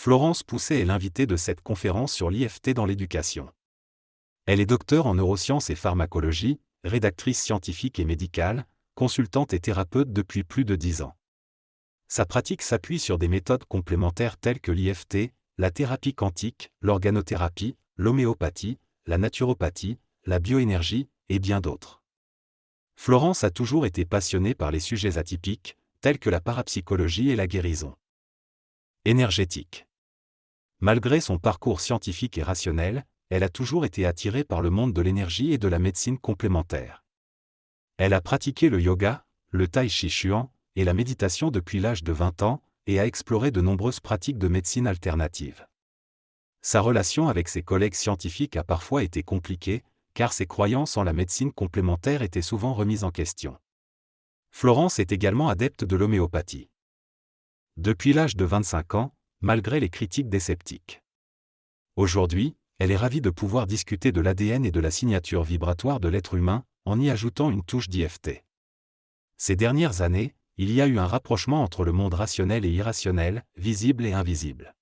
Florence Pousset est l'invitée de cette conférence sur l'IFT dans l'éducation. Elle est docteure en neurosciences et pharmacologie, rédactrice scientifique et médicale, consultante et thérapeute depuis plus de 10 ans. Sa pratique s'appuie sur des méthodes complémentaires telles que l'IFT, la thérapie quantique, l'organothérapie, l'homéopathie, la naturopathie, la bioénergie, et bien d'autres. Florence a toujours été passionnée par les sujets atypiques, tels que la parapsychologie et la guérison énergétique. Malgré son parcours scientifique et rationnel, elle a toujours été attirée par le monde de l'énergie et de la médecine complémentaire. Elle a pratiqué le yoga, le tai chi chuan et la méditation depuis l'âge de 20 ans et a exploré de nombreuses pratiques de médecine alternative. Sa relation avec ses collègues scientifiques a parfois été compliquée, car ses croyances en la médecine complémentaire étaient souvent remises en question. Florence est également adepte de l'homéopathie. Depuis l'âge de 25 ans, malgré les critiques des sceptiques. Aujourd'hui, elle est ravie de pouvoir discuter de l'ADN et de la signature vibratoire de l'être humain, en y ajoutant une touche d'IFT. Ces dernières années, il y a eu un rapprochement entre le monde rationnel et irrationnel, visible et invisible.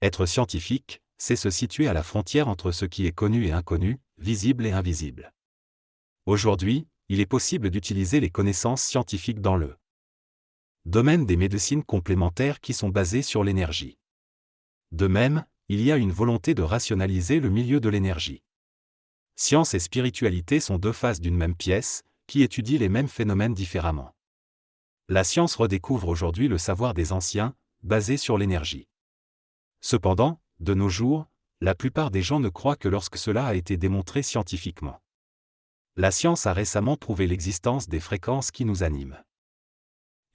Être scientifique, c'est se situer à la frontière entre ce qui est connu et inconnu, visible et invisible. Aujourd'hui, il est possible d'utiliser les connaissances scientifiques dans le domaine des médecines complémentaires qui sont basées sur l'énergie. De même, il y a une volonté de rationaliser le milieu de l'énergie. Science et spiritualité sont deux faces d'une même pièce, qui étudient les mêmes phénomènes différemment. La science redécouvre aujourd'hui le savoir des anciens, basé sur l'énergie. Cependant, de nos jours, la plupart des gens ne croient que lorsque cela a été démontré scientifiquement. La science a récemment prouvé l'existence des fréquences qui nous animent.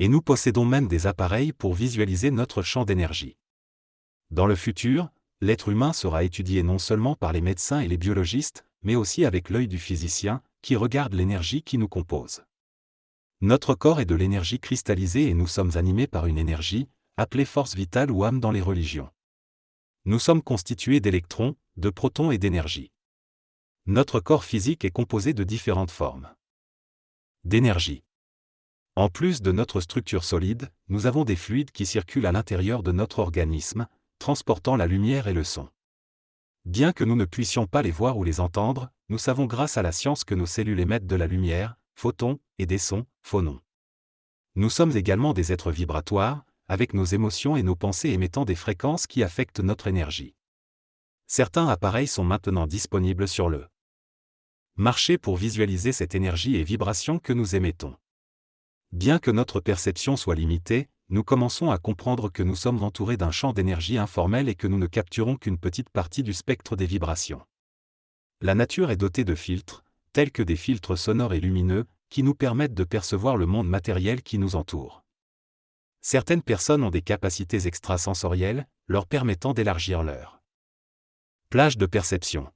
Et nous possédons même des appareils pour visualiser notre champ d'énergie. Dans le futur, l'être humain sera étudié non seulement par les médecins et les biologistes, mais aussi avec l'œil du physicien, qui regarde l'énergie qui nous compose. Notre corps est de l'énergie cristallisée et nous sommes animés par une énergie, appelée force vitale ou âme dans les religions. Nous sommes constitués d'électrons, de protons et d'énergie. Notre corps physique est composé de différentes formes d'énergie. En plus de notre structure solide, nous avons des fluides qui circulent à l'intérieur de notre organisme, transportant la lumière et le son. Bien que nous ne puissions pas les voir ou les entendre, nous savons grâce à la science que nos cellules émettent de la lumière, photons, et des sons, phonons. Nous sommes également des êtres vibratoires, avec nos émotions et nos pensées émettant des fréquences qui affectent notre énergie. Certains appareils sont maintenant disponibles sur le marché pour visualiser cette énergie et vibration que nous émettons. Bien que notre perception soit limitée, nous commençons à comprendre que nous sommes entourés d'un champ d'énergie informel et que nous ne capturons qu'une petite partie du spectre des vibrations. La nature est dotée de filtres, tels que des filtres sonores et lumineux, qui nous permettent de percevoir le monde matériel qui nous entoure. Certaines personnes ont des capacités extrasensorielles, leur permettant d'élargir leur plage de perception.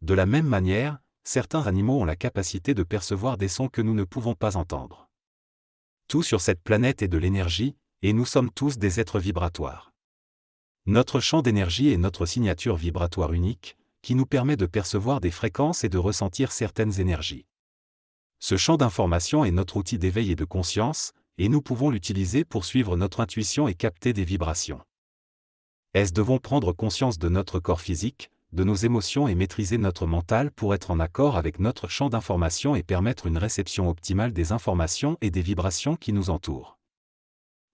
De la même manière, certains animaux ont la capacité de percevoir des sons que nous ne pouvons pas entendre. Tout sur cette planète est de l'énergie, et nous sommes tous des êtres vibratoires. Notre champ d'énergie est notre signature vibratoire unique, qui nous permet de percevoir des fréquences et de ressentir certaines énergies. Ce champ d'information est notre outil d'éveil et de conscience, et nous pouvons l'utiliser pour suivre notre intuition et capter des vibrations. Devons prendre conscience de notre corps physique, de nos émotions et maîtriser notre mental pour être en accord avec notre champ d'information et permettre une réception optimale des informations et des vibrations qui nous entourent.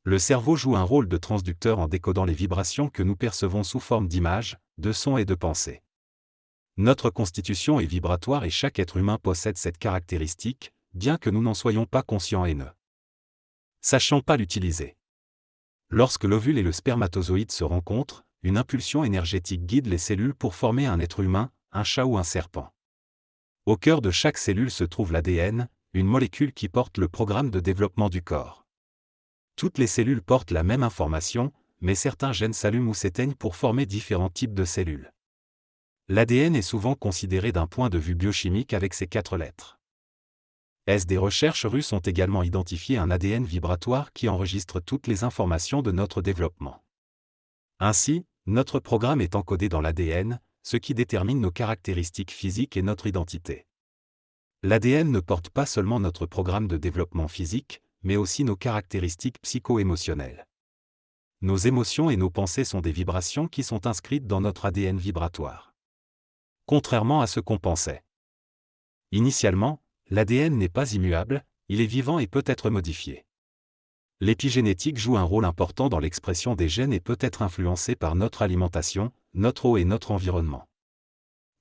Le cerveau joue un rôle de transducteur en décodant les vibrations que nous percevons sous forme d'images, de sons et de pensées. Notre constitution est vibratoire et chaque être humain possède cette caractéristique, bien que nous n'en soyons pas conscients et ne sachions pas l'utiliser. Lorsque l'ovule et le spermatozoïde se rencontrent, une impulsion énergétique guide les cellules pour former un être humain, un chat ou un serpent. Au cœur de chaque cellule se trouve l'ADN, une molécule qui porte le programme de développement du corps. Toutes les cellules portent la même information, mais certains gènes s'allument ou s'éteignent pour former différents types de cellules. L'ADN est souvent considéré d'un point de vue biochimique avec ses 4 lettres. Des recherches russes ont également identifié un ADN vibratoire qui enregistre toutes les informations de notre développement. Ainsi, notre programme est encodé dans l'ADN, ce qui détermine nos caractéristiques physiques et notre identité. L'ADN ne porte pas seulement notre programme de développement physique, mais aussi nos caractéristiques psycho-émotionnelles. nos émotions et nos pensées sont des vibrations qui sont inscrites dans notre ADN vibratoire. Contrairement à ce qu'on pensait. Initialement, l'ADN n'est pas immuable, il est vivant et peut être modifié. L'épigénétique joue un rôle important dans l'expression des gènes et peut être influencée par notre alimentation, notre eau et notre environnement.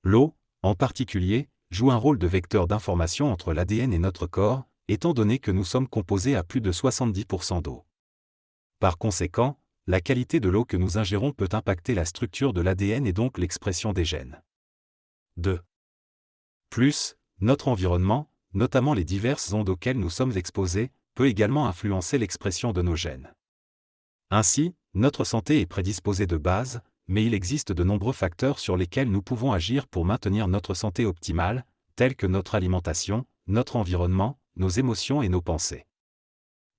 L'eau, en particulier, joue un rôle de vecteur d'information entre l'ADN et notre corps, étant donné que nous sommes composés à plus de 70% d'eau. Par conséquent, la qualité de l'eau que nous ingérons peut impacter la structure de l'ADN et donc l'expression des gènes. 2. Plus, notre environnement, notamment les diverses ondes auxquelles nous sommes exposés, peut également influencer l'expression de nos gènes. Ainsi, notre santé est prédisposée de base, mais il existe de nombreux facteurs sur lesquels nous pouvons agir pour maintenir notre santé optimale, tels que notre alimentation, notre environnement, nos émotions et nos pensées.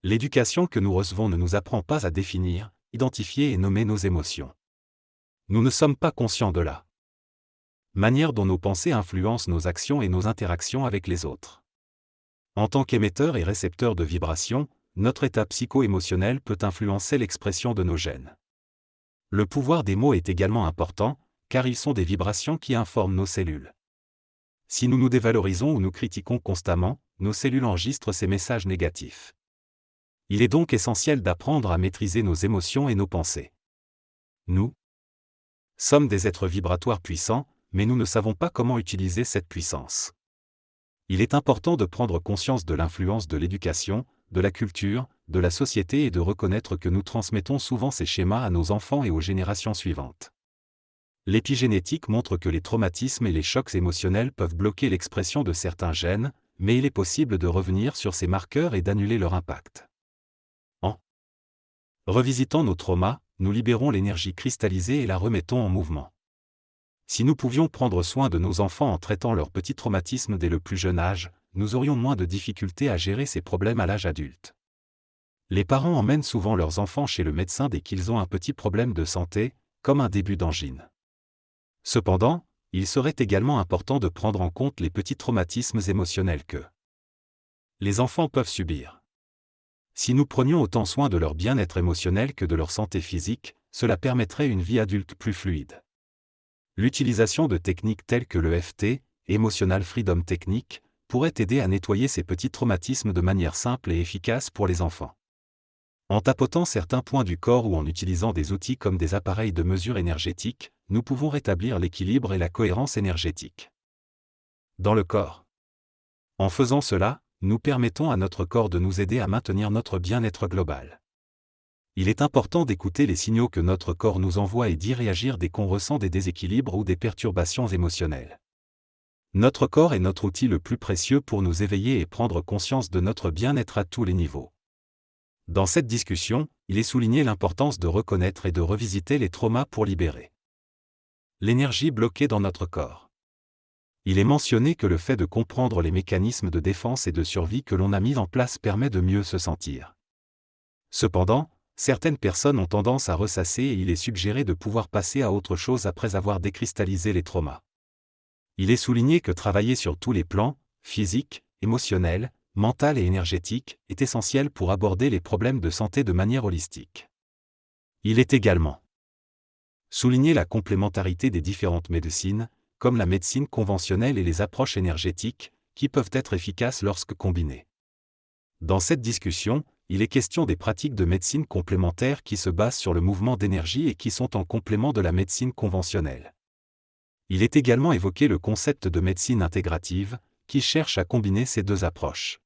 L'éducation que nous recevons ne nous apprend pas à définir, identifier et nommer nos émotions. Nous ne sommes pas conscients de la manière dont nos pensées influencent nos actions et nos interactions avec les autres. En tant qu'émetteur et récepteur de vibrations, notre état psycho-émotionnel peut influencer l'expression de nos gènes. Le pouvoir des mots est également important, car ils sont des vibrations qui informent nos cellules. Si nous nous dévalorisons ou nous critiquons constamment, nos cellules enregistrent ces messages négatifs. Il est donc essentiel d'apprendre à maîtriser nos émotions et nos pensées. Nous sommes des êtres vibratoires puissants, mais nous ne savons pas comment utiliser cette puissance. Il est important de prendre conscience de l'influence de l'éducation, de la culture, de la société et de reconnaître que nous transmettons souvent ces schémas à nos enfants et aux générations suivantes. L'épigénétique montre que les traumatismes et les chocs émotionnels peuvent bloquer l'expression de certains gènes, mais il est possible de revenir sur ces marqueurs et d'annuler leur impact. En revisitant nos traumas, nous libérons l'énergie cristallisée et la remettons en mouvement. Si nous pouvions prendre soin de nos enfants en traitant leurs petits traumatismes dès le plus jeune âge, nous aurions moins de difficultés à gérer ces problèmes à l'âge adulte. Les parents emmènent souvent leurs enfants chez le médecin dès qu'ils ont un petit problème de santé, comme un début d'angine. Cependant, il serait également important de prendre en compte les petits traumatismes émotionnels que les enfants peuvent subir. Si nous prenions autant soin de leur bien-être émotionnel que de leur santé physique, cela permettrait une vie adulte plus fluide. L'utilisation de techniques telles que l'EFT, Emotional Freedom Technique, pourrait aider à nettoyer ces petits traumatismes de manière simple et efficace pour les enfants. En tapotant certains points du corps ou en utilisant des outils comme des appareils de mesure énergétique, nous pouvons rétablir l'équilibre et la cohérence énergétique dans le corps. En faisant cela, nous permettons à notre corps de nous aider à maintenir notre bien-être global. Il est important d'écouter les signaux que notre corps nous envoie et d'y réagir dès qu'on ressent des déséquilibres ou des perturbations émotionnelles. Notre corps est notre outil le plus précieux pour nous éveiller et prendre conscience de notre bien-être à tous les niveaux. Dans cette discussion, il est souligné l'importance de reconnaître et de revisiter les traumas pour libérer l'énergie bloquée dans notre corps. Il est mentionné que le fait de comprendre les mécanismes de défense et de survie que l'on a mis en place permet de mieux se sentir. Cependant, certaines personnes ont tendance à ressasser et il est suggéré de pouvoir passer à autre chose après avoir décristallisé les traumas. Il est souligné que travailler sur tous les plans, physique, émotionnel, mental et énergétique, est essentiel pour aborder les problèmes de santé de manière holistique. Il est également souligné la complémentarité des différentes médecines, comme la médecine conventionnelle et les approches énergétiques, qui peuvent être efficaces lorsque combinées. Dans cette discussion, il est question des pratiques de médecine complémentaires qui se basent sur le mouvement d'énergie et qui sont en complément de la médecine conventionnelle. Il est également évoqué le concept de médecine intégrative, qui cherche à combiner ces deux approches.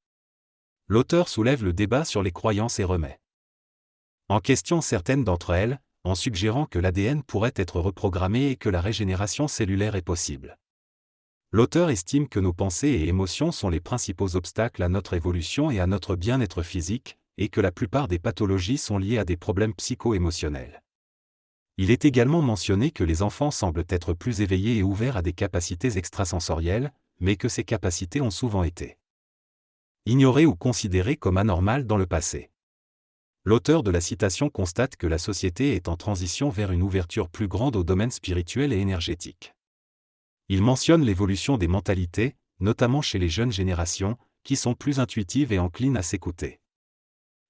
L'auteur soulève le débat sur les croyances et remet en question certaines d'entre elles, en suggérant que l'ADN pourrait être reprogrammé et que la régénération cellulaire est possible. L'auteur estime que nos pensées et émotions sont les principaux obstacles à notre évolution et à notre bien-être physique, et que la plupart des pathologies sont liées à des problèmes psycho-émotionnels. Il est également mentionné que les enfants semblent être plus éveillés et ouverts à des capacités extrasensorielles, mais que ces capacités ont souvent été ignorées ou considérées comme anormales dans le passé. L'auteur de la citation constate que la société est en transition vers une ouverture plus grande au domaine spirituel et énergétique. Il mentionne l'évolution des mentalités, notamment chez les jeunes générations, qui sont plus intuitives et enclines à s'écouter.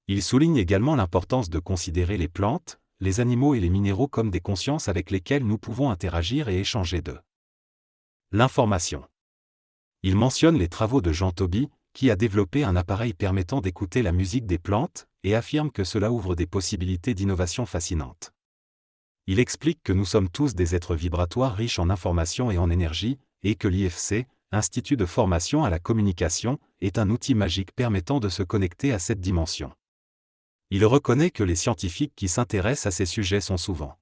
Il souligne également l'importance de considérer les plantes, les animaux et les minéraux comme des consciences avec lesquelles nous pouvons interagir et échanger d'eux. L'information. Il mentionne les travaux de Jean Toby, qui a développé un appareil permettant d'écouter la musique des plantes, et affirme que cela ouvre des possibilités d'innovation fascinantes. Il explique que nous sommes tous des êtres vibratoires riches en information et en énergie, et que l'IFC, Institut de formation à la communication, est un outil magique permettant de se connecter à cette dimension. Il reconnaît que les scientifiques qui s'intéressent à ces sujets sont souvent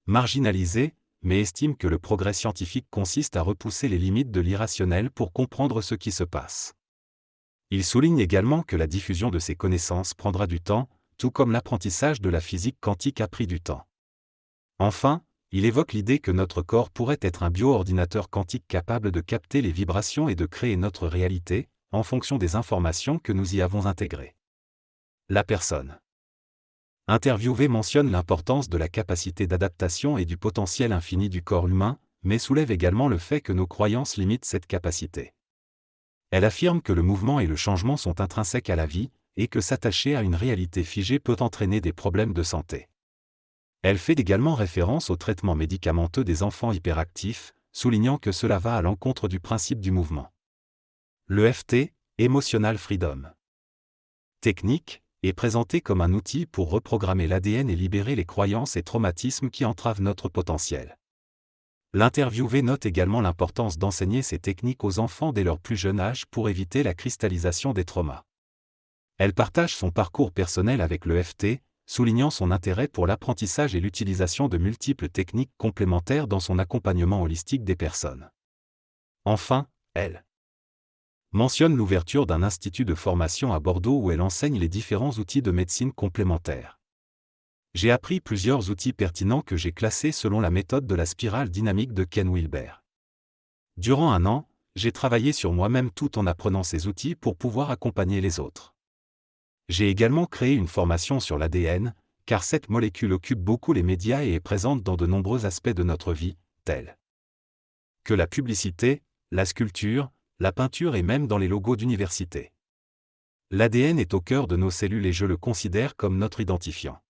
marginalisés, mais estime que le progrès scientifique consiste à repousser les limites de l'irrationnel pour comprendre ce qui se passe. Il souligne également que la diffusion de ces connaissances prendra du temps, tout comme l'apprentissage de la physique quantique a pris du temps. Enfin, il évoque l'idée que notre corps pourrait être un bio-ordinateur quantique capable de capter les vibrations et de créer notre réalité, en fonction des informations que nous y avons intégrées. La personne interviewée mentionne l'importance de la capacité d'adaptation et du potentiel infini du corps humain, mais soulève également le fait que nos croyances limitent cette capacité. Elle affirme que le mouvement et le changement sont intrinsèques à la vie, et que s'attacher à une réalité figée peut entraîner des problèmes de santé. Elle fait également référence au traitement médicamenteux des enfants hyperactifs, soulignant que cela va à l'encontre du principe du mouvement. L'EFT, Emotional Freedom Technique, est présenté comme un outil pour reprogrammer l'ADN et libérer les croyances et traumatismes qui entravent notre potentiel. L'interviewé note également l'importance d'enseigner ces techniques aux enfants dès leur plus jeune âge pour éviter la cristallisation des traumas. Elle partage son parcours personnel avec l'EFT, soulignant son intérêt pour l'apprentissage et l'utilisation de multiples techniques complémentaires dans son accompagnement holistique des personnes. Enfin, elle mentionne l'ouverture d'un institut de formation à Bordeaux où elle enseigne les différents outils de médecine complémentaire. J'ai appris plusieurs outils pertinents que j'ai classés selon la méthode de la spirale dynamique de Ken Wilber. Durant 1 an, j'ai travaillé sur moi-même tout en apprenant ces outils pour pouvoir accompagner les autres. J'ai également créé une formation sur l'ADN, car cette molécule occupe beaucoup les médias et est présente dans de nombreux aspects de notre vie, tels que la publicité, la sculpture, la peinture et même dans les logos d'université. L'ADN est au cœur de nos cellules et je le considère comme notre identifiant.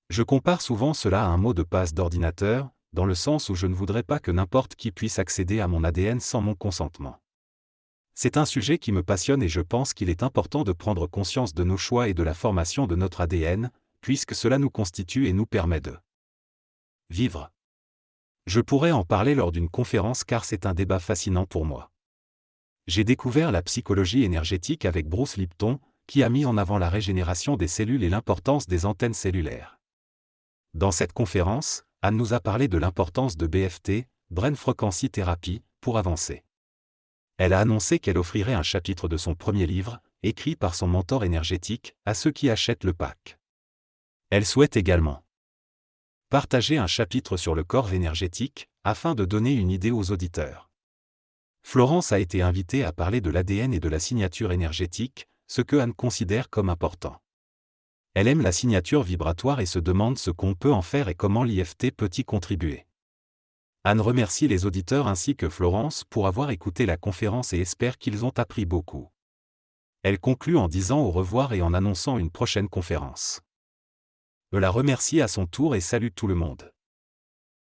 Je compare souvent cela à un mot de passe d'ordinateur, dans le sens où je ne voudrais pas que n'importe qui puisse accéder à mon ADN sans mon consentement. C'est un sujet qui me passionne et je pense qu'il est important de prendre conscience de nos choix et de la formation de notre ADN, puisque cela nous constitue et nous permet de vivre. Je pourrais en parler lors d'une conférence car c'est un débat fascinant pour moi. J'ai découvert la psychologie énergétique avec Bruce Lipton, qui a mis en avant la régénération des cellules et l'importance des antennes cellulaires. Dans cette conférence, Anne nous a parlé de l'importance de BFT, Brain Frequency Therapy, pour avancer. Elle a annoncé qu'elle offrirait un chapitre de son premier livre, écrit par son mentor énergétique, à ceux qui achètent le pack. Elle souhaite également partager un chapitre sur le corps énergétique, afin de donner une idée aux auditeurs. Florence a été invitée à parler de l'ADN et de la signature énergétique, ce que Anne considère comme important. Elle aime la signature vibratoire et se demande ce qu'on peut en faire et comment l'IFT peut y contribuer. Anne remercie les auditeurs ainsi que Florence pour avoir écouté la conférence et espère qu'ils ont appris beaucoup. Elle conclut en disant au revoir et en annonçant une prochaine conférence. Elle la remercie à son tour et salue tout le monde.